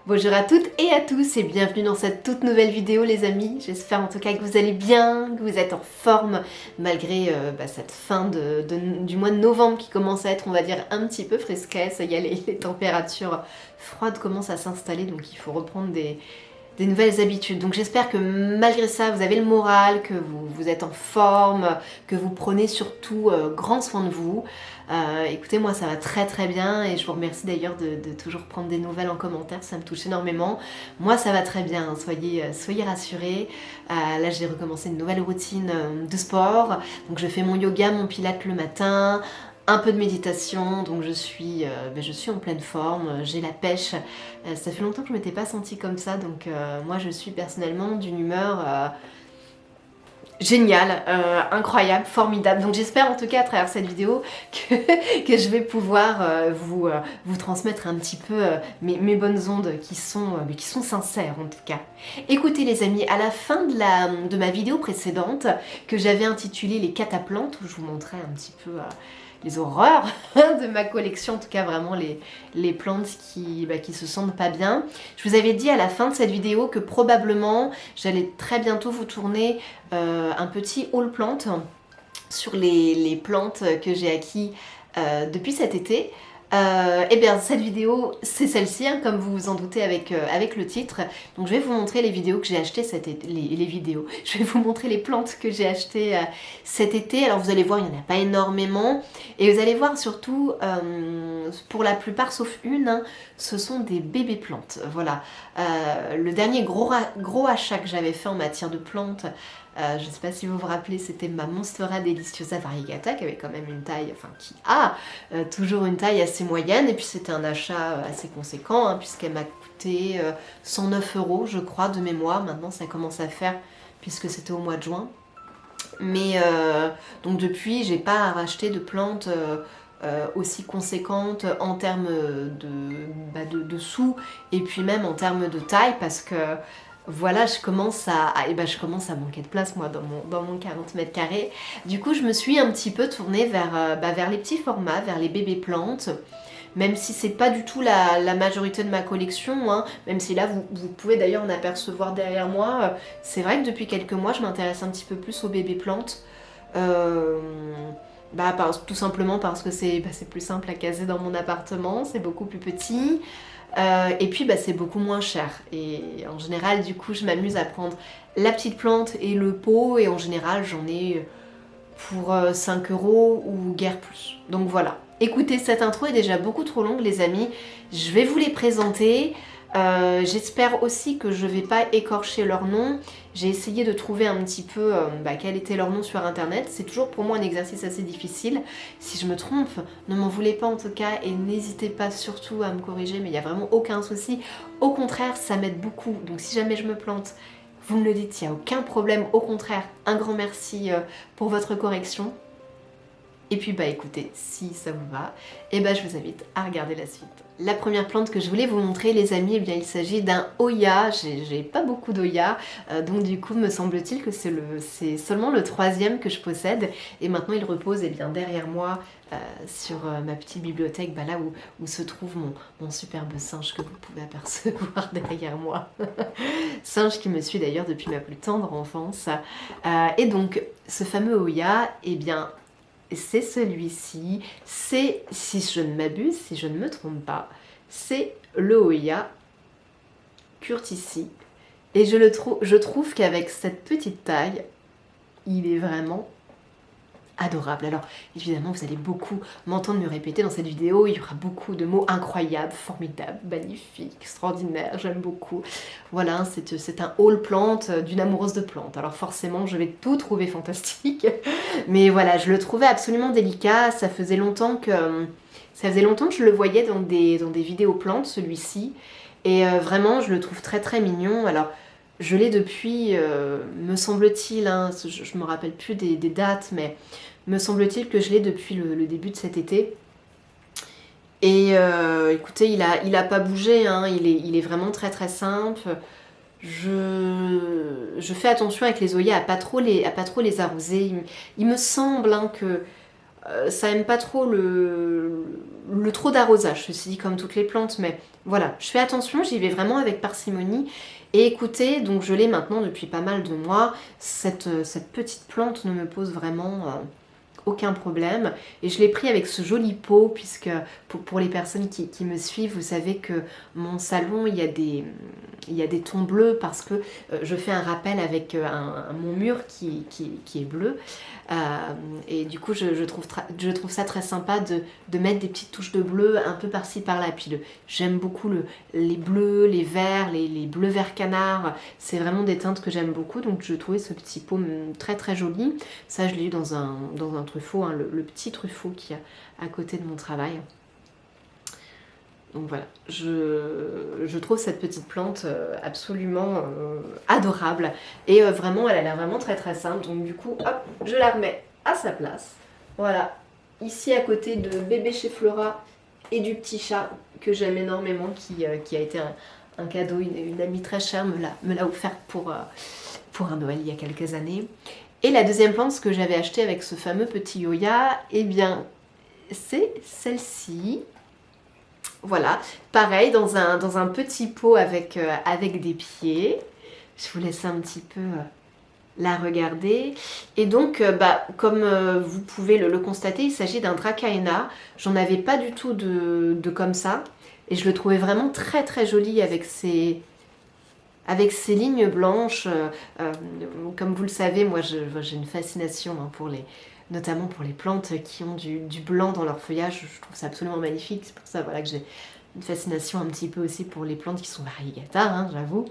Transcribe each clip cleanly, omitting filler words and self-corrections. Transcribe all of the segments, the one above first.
Bonjour à toutes et à tous et bienvenue dans cette toute nouvelle vidéo les amis. J'espère en tout cas que vous allez bien, que vous êtes en forme malgré cette fin du mois de novembre qui commence à être on va dire un petit peu frisquet. Ça y est, les températures froides commencent à s'installer donc il faut reprendre des nouvelles habitudes. Donc j'espère que malgré ça, vous avez le moral, que vous êtes en forme, que vous prenez surtout grand soin de vous. Écoutez, moi ça va très très bien et je vous remercie d'ailleurs de toujours prendre des nouvelles en commentaire, ça me touche énormément. Moi ça va très bien, soyez rassurés. Là j'ai recommencé une nouvelle routine de sport. Donc je fais mon yoga, mon pilates le matin, un peu de méditation, donc je suis en pleine forme, j'ai la pêche. Ça fait longtemps que je ne m'étais pas sentie comme ça, donc moi je suis personnellement d'une humeur géniale, incroyable, formidable. Donc j'espère en tout cas à travers cette vidéo que je vais pouvoir vous transmettre un petit peu mes bonnes ondes qui sont sincères en tout cas. Écoutez les amis, à la fin de ma vidéo précédente que j'avais intitulée les cataplantes, où je vous montrais un petit peu les horreurs de ma collection, en tout cas vraiment les plantes qui se sentent pas bien. Je vous avais dit à la fin de cette vidéo que probablement j'allais très bientôt vous tourner un petit haul plante sur les plantes que j'ai acquis depuis cet été. Et bien cette vidéo c'est celle-ci hein, comme vous vous en doutez avec le titre. Donc je vais vous montrer les vidéos que j'ai achetées cet été, les vidéos, je vais vous montrer les plantes que j'ai achetées cet été. Alors vous allez voir il n'y en a pas énormément et vous allez voir surtout pour la plupart sauf une hein, ce sont des bébés plantes. Voilà, le dernier gros achat que j'avais fait en matière de plantes, je ne sais pas si vous vous rappelez, c'était ma Monstera Deliciosa Variegata qui avait quand même une taille, enfin qui a toujours une taille assez moyenne, et puis c'était un achat assez conséquent hein, puisqu'elle m'a coûté 109 € je crois de mémoire. Maintenant ça commence à faire puisque c'était au mois de juin, mais donc depuis j'ai pas racheté de plantes aussi conséquentes en termes de sous et puis même en termes de taille, parce que voilà, je commence à manquer de place moi dans mon 40 mètres carrés. Du coup je me suis un petit peu tournée vers les petits formats, vers les bébés plantes, même si c'est pas du tout la majorité de ma collection hein. Même si là vous pouvez d'ailleurs en apercevoir derrière moi, c'est vrai que depuis quelques mois je m'intéresse un petit peu plus aux bébés plantes. Tout simplement parce que c'est plus simple à caser dans mon appartement, c'est beaucoup plus petit. Et puis c'est beaucoup moins cher et en général du coup je m'amuse à prendre la petite plante et le pot, et en général j'en ai pour 5 € ou guère plus. Donc voilà, écoutez, cette intro est déjà beaucoup trop longue les amis, je vais vous les présenter. J'espère aussi que je vais pas écorcher leur nom. J'ai essayé de trouver un petit peu quel était leur nom sur internet. C'est toujours pour moi un exercice assez difficile. Si je me trompe, ne m'en voulez pas en tout cas et n'hésitez pas surtout à me corriger, mais il n'y a vraiment aucun souci. Au contraire, ça m'aide beaucoup. Donc si jamais je me plante, vous me le dites, il n'y a aucun problème. Au contraire, un grand merci pour votre correction. Et puis écoutez, si ça vous va, je vous invite à regarder la suite. La première plante que je voulais vous montrer les amis, il s'agit d'un Hoya. J'ai pas beaucoup d'Hoya, donc du coup me semble-t-il que c'est seulement le 3e que je possède, et maintenant il repose derrière moi sur ma petite bibliothèque, là où se trouve mon superbe singe que vous pouvez apercevoir derrière moi. Singe qui me suit d'ailleurs depuis ma plus tendre enfance. Et donc ce fameux Hoya, c'est celui-ci, c'est, si je ne m'abuse, si je ne me trompe pas, c'est le Hoya Curtici. Et je trouve qu'avec cette petite taille, il est vraiment adorable. Alors évidemment vous allez beaucoup m'entendre me répéter dans cette vidéo, il y aura beaucoup de mots incroyables, formidables, magnifiques, extraordinaires, j'aime beaucoup. Voilà, c'est un haul plante d'une amoureuse de plantes, alors forcément je vais tout trouver fantastique, mais voilà, je le trouvais absolument délicat. Ça faisait longtemps que je le voyais dans des vidéos plantes, celui-ci, et vraiment je le trouve très très mignon. Alors je l'ai depuis, me semble-t-il, hein, je me rappelle plus des dates, mais me semble-t-il que je l'ai depuis le début de cet été. Et écoutez, il a pas bougé, hein, il est vraiment très très simple. Je fais attention avec les Hoya à pas trop les arroser. Il me semble hein, que ça aime pas trop le le trop d'arrosage, ceci dit comme toutes les plantes, mais voilà, je fais attention, j'y vais vraiment avec parcimonie. Et écoutez, donc je l'ai maintenant depuis pas mal de mois, cette petite plante ne me pose vraiment aucun problème. Et je l'ai pris avec ce joli pot, puisque pour les personnes qui me suivent, vous savez que mon salon, il y a des tons bleus parce que je fais un rappel avec mon mur qui est bleu. Et du coup, je trouve ça très sympa de mettre des petites touches de bleu un peu par-ci par-là. Puis j'aime beaucoup les bleus, les verts, les bleus vert canard. C'est vraiment des teintes que j'aime beaucoup. Donc je trouvais ce petit pot très très joli. Ça, je l'ai eu dans un truffaut, hein, le petit truffaut qui est à côté de mon travail. Donc voilà, je trouve cette petite plante absolument adorable. Et vraiment, elle a l'air vraiment très très simple. Donc du coup, hop, je la remets à sa place. Voilà, ici à côté de bébé chez Flora et du petit chat que j'aime énormément, qui a été un cadeau, une amie très chère me l'a offert pour un Noël il y a quelques années. Et la deuxième plante que j'avais achetée avec ce fameux petit Yoya, eh bien, c'est celle-ci. Voilà, pareil, dans un petit pot avec des pieds. Je vous laisse un petit peu la regarder. Et donc, comme vous pouvez le constater, il s'agit d'un Dracaena. J'en avais pas du tout de comme ça. Et je le trouvais vraiment très très joli avec ses lignes blanches. Comme vous le savez, moi j'ai une fascination hein, notamment pour les plantes qui ont du blanc dans leur feuillage. Je trouve ça absolument magnifique. C'est pour ça voilà, que j'ai une fascination un petit peu aussi pour les plantes qui sont variegataires, hein, j'avoue.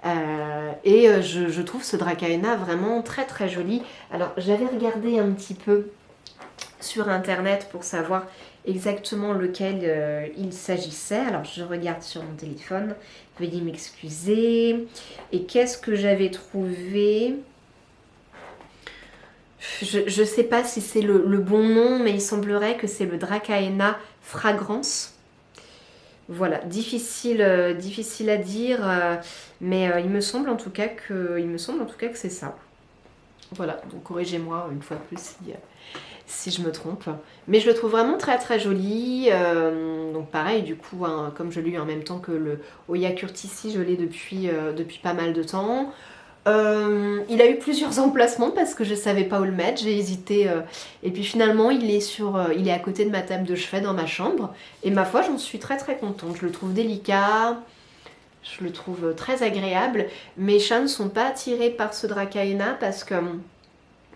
Je trouve ce Dracaena vraiment très très joli. Alors j'avais regardé un petit peu sur internet pour savoir exactement lequel il s'agissait. Alors je regarde sur mon téléphone, veuillez m'excuser. Et qu'est-ce que j'avais trouvé ? Je ne sais pas si c'est le bon nom, mais il semblerait que c'est le Dracaena fragrance. Voilà, difficile à dire, mais il me semble en tout cas que c'est ça. Voilà, donc corrigez-moi une fois de plus si je me trompe. Mais je le trouve vraiment très très joli. Donc pareil, du coup, hein, comme je l'ai eu en même temps que le Oya Curtisi, je l'ai depuis pas mal de temps. Il a eu plusieurs emplacements parce que je savais pas où le mettre, j'ai hésité et puis finalement il est à côté de ma table de chevet dans ma chambre et ma foi j'en suis très très contente, je le trouve délicat, je le trouve très agréable. Mes chats ne sont pas attirés par ce Dracaena parce que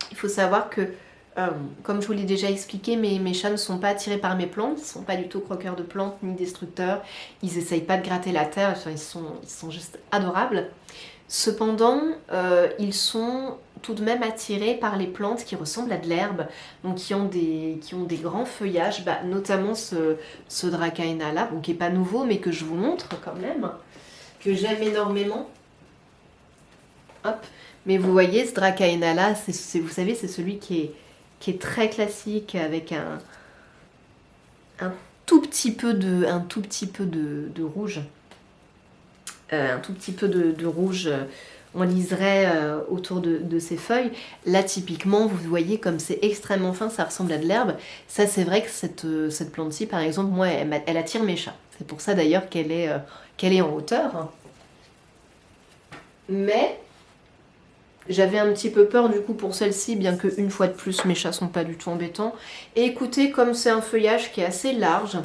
il faut savoir que comme je vous l'ai déjà expliqué, mes chats ne sont pas attirés par mes plantes, ils ne sont pas du tout croqueurs de plantes ni destructeurs, ils essayent pas de gratter la terre, enfin, ils sont juste adorables. Cependant, ils sont tout de même attirés par les plantes qui ressemblent à de l'herbe, donc qui ont des grands feuillages, notamment ce Dracaena là, qui n'est pas nouveau mais que je vous montre quand même, que j'aime énormément. Hop. Mais vous voyez ce Dracaena là, vous savez, c'est celui qui est très classique avec un tout petit peu de rouge. Un tout petit peu de rouge on liserait autour de ses feuilles. Là typiquement vous voyez comme c'est extrêmement fin, ça ressemble à de l'herbe. Ça c'est vrai que cette plante-ci par exemple, moi elle attire mes chats. C'est pour ça d'ailleurs qu'elle est en hauteur. Mais j'avais un petit peu peur du coup pour celle-ci, bien que une fois de plus mes chats sont pas du tout embêtants. Et écoutez, comme c'est un feuillage qui est assez large,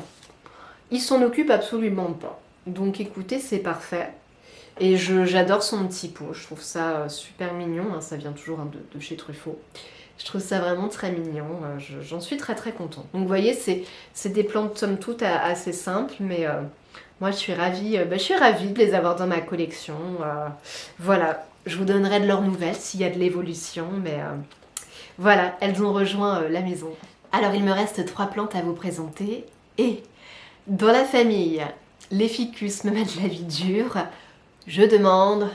il s'en occupe absolument pas. Donc écoutez, c'est parfait. Et j'adore son petit pot, je trouve ça super mignon, hein, ça vient toujours hein, de chez Truffaut. Je trouve ça vraiment très mignon, j'en suis très très contente. Donc vous voyez, c'est des plantes somme toute assez simples, mais moi je suis ravie de les avoir dans ma collection. Voilà, je vous donnerai de leurs nouvelles s'il y a de l'évolution, mais voilà, elles ont rejoint la maison. Alors il me reste 3 plantes à vous présenter, et dans la famille, les ficus me mettent la vie dure. Je demande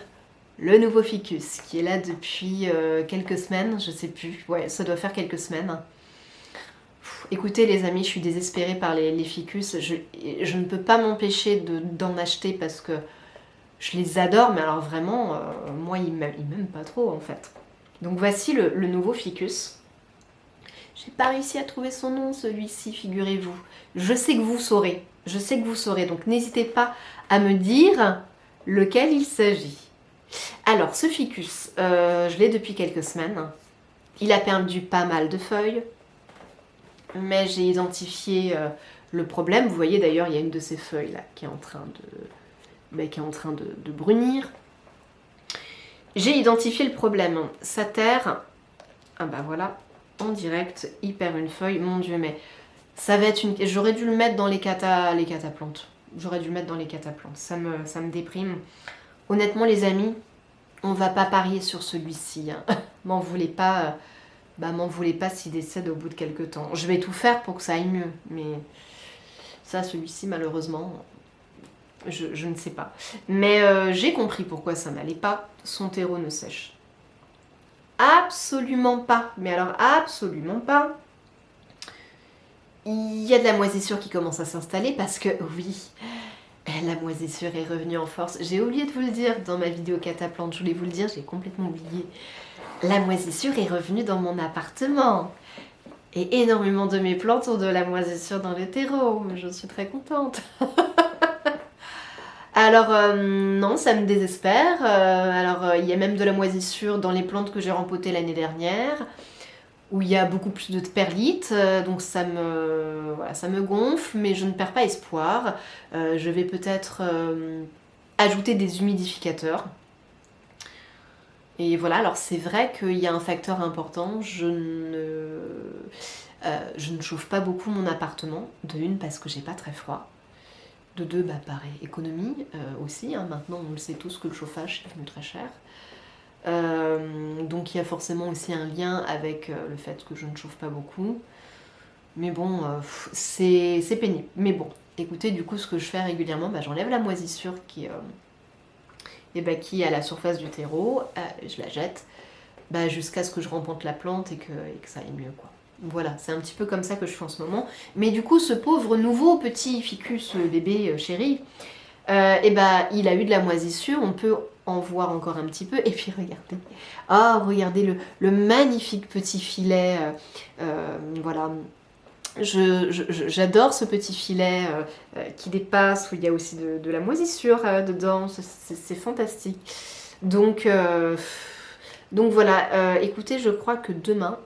le nouveau ficus qui est là depuis quelques semaines, je sais plus, ouais ça doit faire quelques semaines. Écoutez les amis, je suis désespérée par les ficus, je ne peux pas m'empêcher d'en acheter parce que je les adore, mais alors vraiment, moi ils m'aiment pas trop en fait. Donc voici le nouveau ficus. J'ai pas réussi à trouver son nom, celui-ci, figurez-vous. Je sais que vous saurez. Je sais que vous saurez. Donc n'hésitez pas à me dire lequel il s'agit. Alors, ce ficus, je l'ai depuis quelques semaines. Il a perdu pas mal de feuilles. Mais j'ai identifié le problème. Vous voyez d'ailleurs, il y a une de ces feuilles là qui est en train de brunir. J'ai identifié le problème. Sa terre, ah bah voilà, en direct, il perd une feuille. Mon Dieu, mais ça va être une... J'aurais dû le mettre dans les cataplantes. J'aurais dû le mettre dans les cataplantes. Ça me déprime. Honnêtement, les amis, on va pas parier sur celui-ci. Hein. M'en voulez pas. M'en voulez pas s'il décède au bout de quelques temps. Je vais tout faire pour que ça aille mieux. Mais ça, celui-ci, malheureusement, je ne sais pas. Mais j'ai compris pourquoi ça n'allait pas. Son terreau ne sèche absolument pas. Mais alors, absolument pas. Il y a de la moisissure qui commence à s'installer parce que, oui, la moisissure est revenue en force. J'ai oublié de vous le dire dans ma vidéo cataplante. Je voulais vous le dire, j'ai complètement oublié. La moisissure est revenue dans mon appartement. Et énormément de mes plantes ont de la moisissure dans les terreaux. Je suis très contente. Alors, non, ça me désespère. Il y a même de la moisissure dans les plantes que j'ai rempotées l'année dernière, où il y a beaucoup plus de perlite. Donc ça me gonfle, mais je ne perds pas espoir. Je vais peut-être ajouter des humidificateurs. Et voilà, alors c'est vrai qu'il y a un facteur important, je ne chauffe pas beaucoup mon appartement, de une parce que j'ai pas très froid, de deux, pareil, économie aussi, hein. Maintenant on le sait tous que le chauffage est devenu très cher, donc il y a forcément aussi un lien avec le fait que je ne chauffe pas beaucoup, mais bon, c'est pénible, mais bon, écoutez, du coup ce que je fais régulièrement, j'enlève la moisissure qui est à la surface du terreau, je la jette jusqu'à ce que je remplante la plante et que ça aille mieux, quoi. Voilà, c'est un petit peu comme ça que je fais en ce moment. Mais du coup, ce pauvre nouveau petit ficus bébé chéri, il a eu de la moisissure, on peut en voir encore un petit peu. Et puis regardez, regardez le magnifique petit filet, voilà. J'adore ce petit filet qui dépasse, où il y a aussi de la moisissure dedans, c'est fantastique. Donc voilà, écoutez, je crois que demain,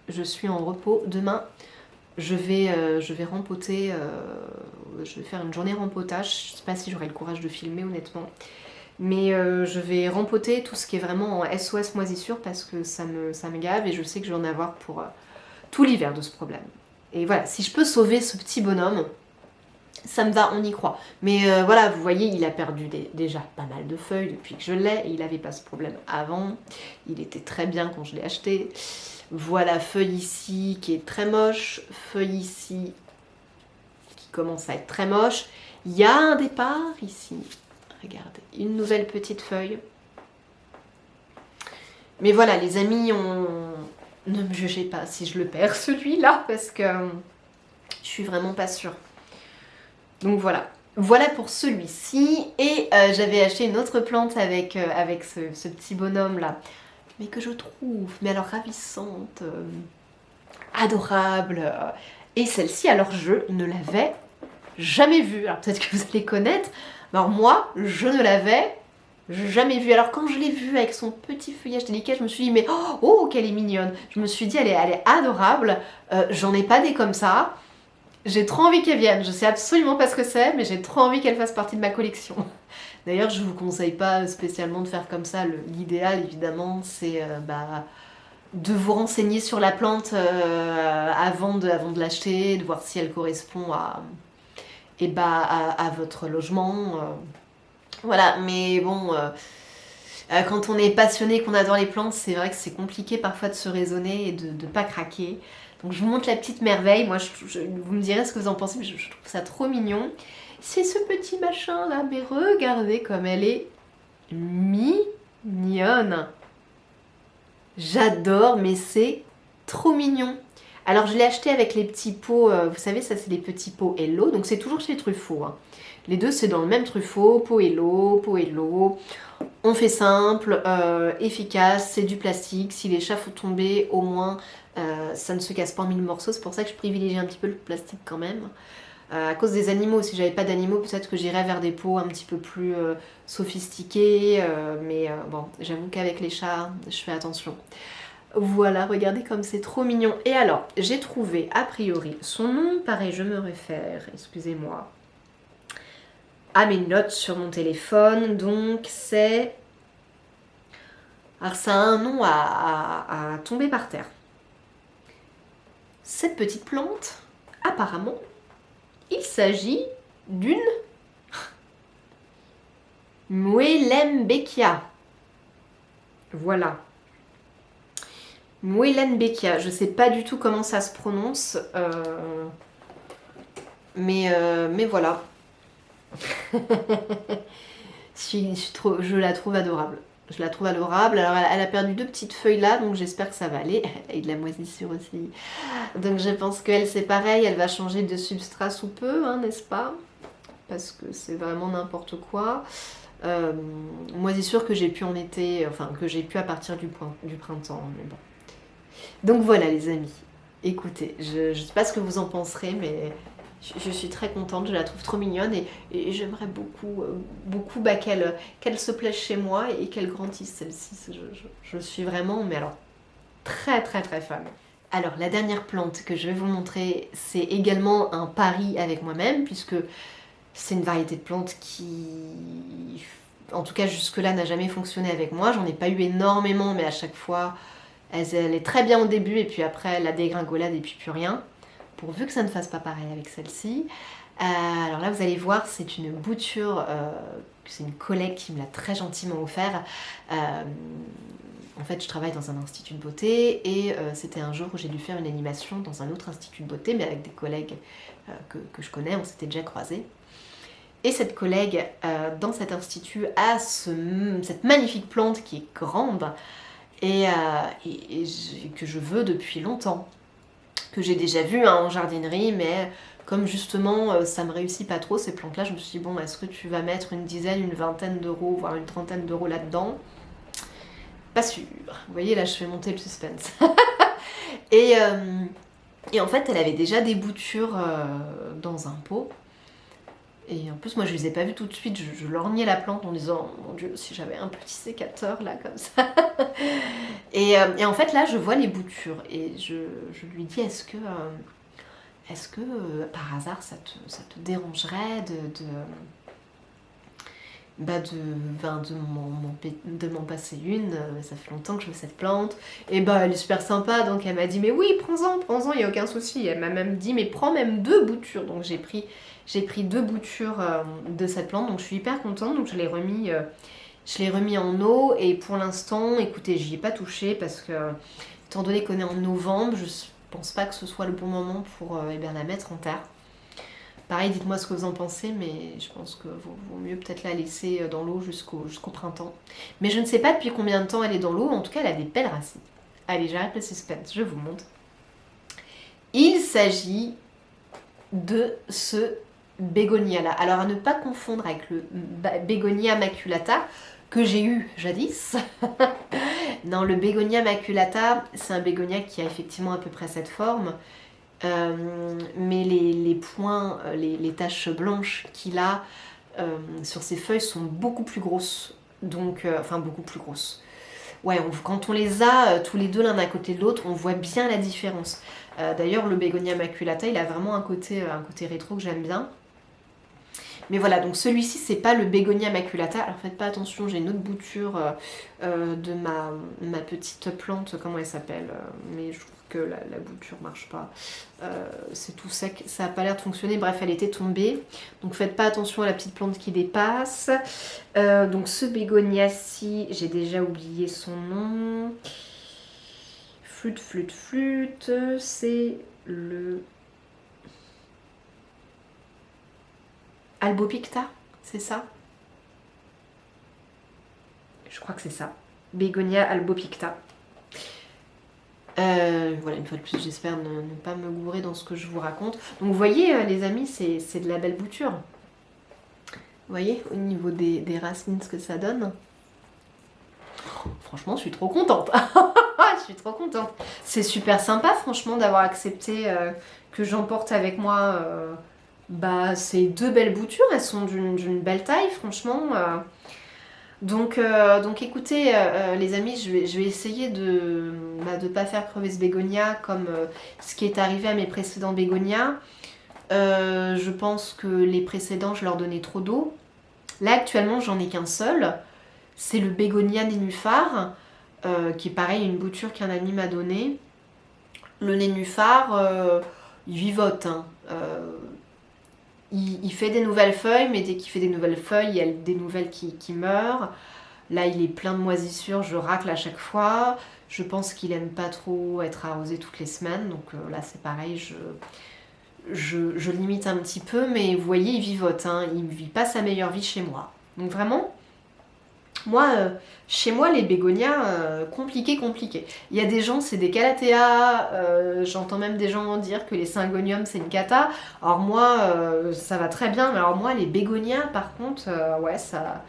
je suis en repos. Demain, je vais rempoter, je vais faire une journée rempotage. Je ne sais pas si j'aurai le courage de filmer, honnêtement. Mais je vais rempoter tout ce qui est vraiment en SOS moisissure parce que ça me gave et je sais que je vais en avoir pour tout l'hiver de ce problème. Et voilà, si je peux sauver ce petit bonhomme, ça me va, on y croit. Mais voilà, vous voyez, il a perdu déjà pas mal de feuilles depuis que je l'ai. Et il n'avait pas ce problème avant. Il était très bien quand je l'ai acheté. Voilà, feuille ici qui est très moche. Feuille ici qui commence à être très moche. Il y a un départ ici. Regardez, une nouvelle petite feuille. Mais voilà, les amis, ne me jugez pas si je le perds celui-là, parce que je suis vraiment pas sûre. Donc voilà. Voilà pour celui-ci. Et j'avais acheté une autre plante avec ce petit bonhomme là. Mais que je trouve, ravissante, adorable. Et celle-ci, alors je ne l'avais jamais vue. Alors peut-être que vous allez connaître. Alors moi, je ne l'avais jamais vue. Alors quand je l'ai vue avec son petit feuillage délicat, je me suis dit, mais oh, qu'elle est mignonne. Je me suis dit, elle est adorable. J'en ai pas des comme ça. J'ai trop envie qu'elle vienne. Je sais absolument pas ce que c'est, mais j'ai trop envie qu'elle fasse partie de ma collection. D'ailleurs, je vous conseille pas spécialement de faire comme ça. L'idéal, évidemment, c'est de vous renseigner sur la plante avant de l'acheter, de voir si elle correspond à votre logement. Voilà, mais bon, quand on est passionné, qu'on adore les plantes, c'est vrai que c'est compliqué parfois de se raisonner et de ne pas craquer. Donc je vous montre la petite merveille. Moi, vous me direz ce que vous en pensez, mais je trouve ça trop mignon. C'est ce petit machin là, mais regardez comme elle est mignonne. J'adore, mais c'est trop mignon. Alors je l'ai acheté avec les petits pots, vous savez, ça c'est les petits pots Hello, donc c'est toujours chez Truffaut. Hein. Les deux c'est dans le même Truffaut, pot Hello, pot Hello. On fait simple, efficace, c'est du plastique. Si les chats font tomber, au moins Ça ne se casse pas en mille morceaux, c'est pour ça que je privilégie un petit peu le plastique quand même. À cause des animaux, si j'avais pas d'animaux, peut-être que j'irais vers des pots un petit peu plus sophistiqués, mais bon, j'avoue qu'avec les chats, je fais attention. Voilà, regardez comme c'est trop mignon. Et alors, j'ai trouvé, a priori, son nom, pareil, je me réfère, excusez-moi, à mes notes sur mon téléphone, donc c'est... Alors ça a un nom à tomber par terre. Cette petite plante, apparemment, il s'agit d'une Muehlenbeckia. Voilà. Muehlenbeckia. Je sais pas du tout comment ça se prononce. Mais voilà. Je la trouve adorable. Je la trouve adorable. Alors elle a perdu 2 petites feuilles là, donc j'espère que ça va aller. Et de la moisissure aussi. Donc je pense qu'elle c'est pareil, elle va changer de substrat sous peu, hein, n'est-ce pas? Parce que c'est vraiment n'importe quoi. Moisissure que j'ai pu en été, enfin que j'ai pu à partir du printemps, mais bon. Donc voilà les amis, écoutez, je ne sais pas ce que vous en penserez, mais je suis très contente, je la trouve trop mignonne et j'aimerais beaucoup qu'elle se plaise chez moi et qu'elle grandisse celle-ci. Je suis vraiment, mais alors, très très très fan. Alors la dernière plante que je vais vous montrer, c'est également un pari avec moi-même, puisque c'est une variété de plantes qui, en tout cas jusque-là, n'a jamais fonctionné avec moi. J'en ai pas eu énormément, mais à chaque fois, elle est très bien au début et puis après, la dégringolade et puis plus rien. Pourvu que ça ne fasse pas pareil avec celle-ci. Alors là, vous allez voir, c'est une bouture, c'est une collègue qui me l'a très gentiment offert. En fait, je travaille dans un institut de beauté et c'était un jour où j'ai dû faire une animation dans un autre institut de beauté, mais avec des collègues que je connais, on s'était déjà croisés. Et cette collègue, dans cet institut, a cette magnifique plante qui est grande et que je veux depuis longtemps, que j'ai déjà vue en jardinerie, mais comme justement ça me réussit pas trop ces plantes-là, je me suis dit bon, est-ce que tu vas mettre une dizaine, une vingtaine d'euros, voire une trentaine d'euros là-dedans? Pas sûr. Vous voyez, là je fais monter le suspense. et en fait, elle avait déjà des boutures dans un pot. Et en plus, moi, je les ai pas vues tout de suite. Je lorgnais la plante en disant, mon Dieu, si j'avais un petit sécateur là, comme ça. et en fait, là, je vois les boutures. Et je lui dis, est-ce que par hasard, ça te dérangerait de m'en passer une? Ça fait longtemps que je veux cette plante. Et bah, elle est super sympa. Donc, elle m'a dit, mais oui, prends-en, il n'y a aucun souci. Elle m'a même dit, mais prends même 2 boutures. Donc, j'ai pris 2 boutures de cette plante, donc je suis hyper contente. Donc je l'ai remis en eau et pour l'instant, écoutez, j'y ai pas touché parce que, étant donné qu'on est en novembre, je pense pas que ce soit le bon moment pour la mettre en terre. Pareil, dites-moi ce que vous en pensez, mais je pense que vaut mieux peut-être la laisser dans l'eau jusqu'au printemps. Mais je ne sais pas depuis combien de temps elle est dans l'eau, en tout cas elle a des belles racines. Allez, j'arrête le suspense, je vous montre. Il s'agit de ce bégonia là. Alors à ne pas confondre avec le bégonia maculata que j'ai eu jadis. Non, le bégonia maculata, c'est un bégonia qui a effectivement à peu près cette forme. Mais les points, les taches blanches qu'il a sur ses feuilles sont beaucoup plus grosses. Donc, enfin beaucoup plus grosses. Ouais, quand on les a tous les deux l'un à côté de l'autre, on voit bien la différence. D'ailleurs, le bégonia maculata, il a vraiment un côté rétro que j'aime bien. Mais voilà, donc celui-ci, c'est pas le bégonia maculata. Alors faites pas attention, j'ai une autre bouture de ma petite plante, comment elle s'appelle, mais je trouve que la bouture marche pas. C'est tout sec, ça a pas l'air de fonctionner. Bref, elle était tombée. Donc faites pas attention à la petite plante qui dépasse. Donc ce bégonia-ci, j'ai déjà oublié son nom. Flûte, c'est le... Albopicta, c'est ça? Je crois que c'est ça. Bégonia albopicta. Voilà, une fois de plus, j'espère ne pas me gourer dans ce que je vous raconte. Donc vous voyez, les amis, c'est de la belle bouture. Vous voyez, au niveau des racines, ce que ça donne. Franchement, je suis trop contente. Je je suis trop contente. C'est super sympa franchement d'avoir accepté que j'emporte avec moi ces 2 belles boutures. Elles sont d'une belle taille franchement. Donc écoutez les amis, je vais essayer de ne pas faire crever ce bégonia comme ce qui est arrivé à mes précédents bégonias. Je pense que les précédents, je leur donnais trop d'eau. Là actuellement j'en ai qu'un seul. C'est le bégonia nénuphar, qui est pareil, une bouture qu'un ami m'a donnée. Le nénuphar, il vivote. Hein. Il fait des nouvelles feuilles, mais dès qu'il fait des nouvelles feuilles, il y a des nouvelles qui meurent. Là, il est plein de moisissures, je racle à chaque fois. Je pense qu'il aime pas trop être arrosé toutes les semaines, donc là c'est pareil, je limite un petit peu, mais vous voyez, il vivote, hein. Il ne vit pas sa meilleure vie chez moi. Donc vraiment, moi, chez moi, les bégonias, compliqué. Il y a des gens, c'est des calathea, j'entends même des gens dire que les syngoniums, c'est une cata. Alors moi, ça va très bien, mais alors moi, les bégonias, par contre, ouais, ça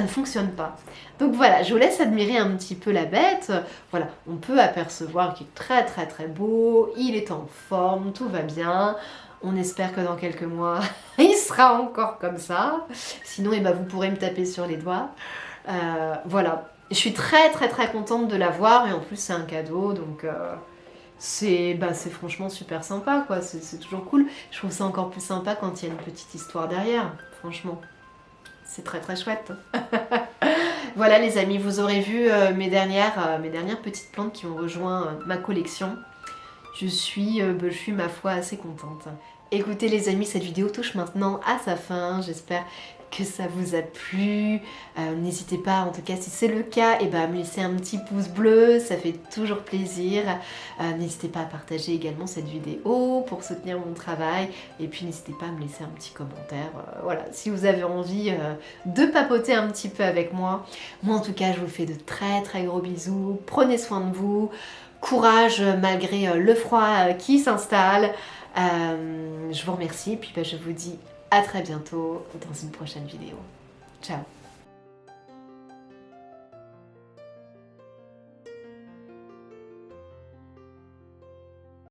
ne fonctionne pas. Donc voilà, je vous laisse admirer un petit peu la bête. Voilà, on peut apercevoir qu'il est très beau, il est en forme, tout va bien. On espère que dans quelques mois, il sera encore comme ça. Sinon, vous pourrez me taper sur les doigts. Voilà, je suis très contente de l'avoir et en plus c'est un cadeau, donc c'est franchement super sympa, quoi. C'est toujours cool. Je trouve ça encore plus sympa quand il y a une petite histoire derrière, franchement. C'est très chouette. Voilà les amis, vous aurez vu mes dernières petites plantes qui ont rejoint ma collection. Je suis ma foi assez contente. Écoutez les amis, cette vidéo touche maintenant à sa fin. J'espère que ça vous a plu. N'hésitez pas, en tout cas si c'est le cas, à me laisser un petit pouce bleu, ça fait toujours plaisir. N'hésitez pas à partager également cette vidéo pour soutenir mon travail. Et puis n'hésitez pas à me laisser un petit commentaire. Voilà, si vous avez envie de papoter un petit peu avec moi. Moi en tout cas, je vous fais de très gros bisous. Prenez soin de vous. Courage malgré le froid qui s'installe. Je vous remercie et puis je vous dis à très bientôt dans une prochaine vidéo. Ciao!